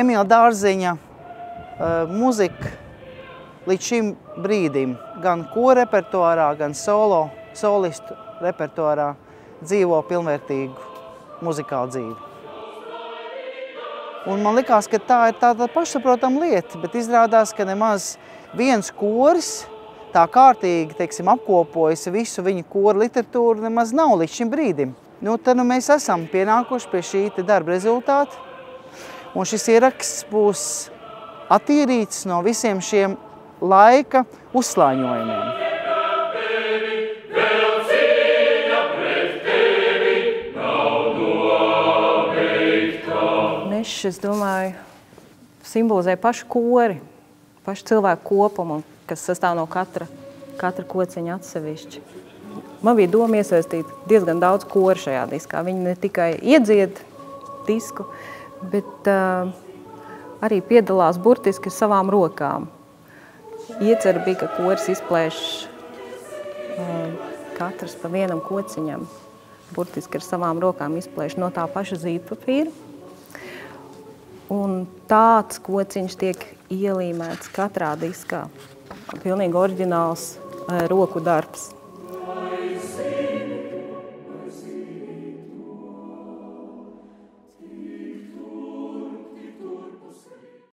Emīla Dārziņa muzika līdz šim brīdim gan kora repertuārā, gan solistu repertuārā dzīvo pilnvērtīgu muzikālu dzīvi. Un man likās, ka tā ir tāda pašsaprotama lieta, bet izrādās, ka nemaz viens koris tā kārtīgi, teiksim, apkopojas visu viņu kora literatūru nemaz nav līdz šim brīdim. Nu, tad mēs esam pienākuši pie šī darba rezultāta, un šis ieraksts būs attīrīts no visiem šiem laika uzslāņojumiem. Nešs, es domāju, simbolizē pašu kori, pašu cilvēku kopumu, kas sastāv no katra kociņa atsevišķi. Man bija doma iesaistīt diezgan daudz koru šajā diskā. Viņi ne tikai iedzied disku, bet arī piedalās burtiski ar savām rokām. Iecer bija, ka koris izplēš katrs pa vienam kociņam, burtiski ar savām rokām izplēš no tā paša zīdpapīra. Un tāds kociņš tiek ielīmēts katrā diskā. Pilnīgi oriģināls roku darbs.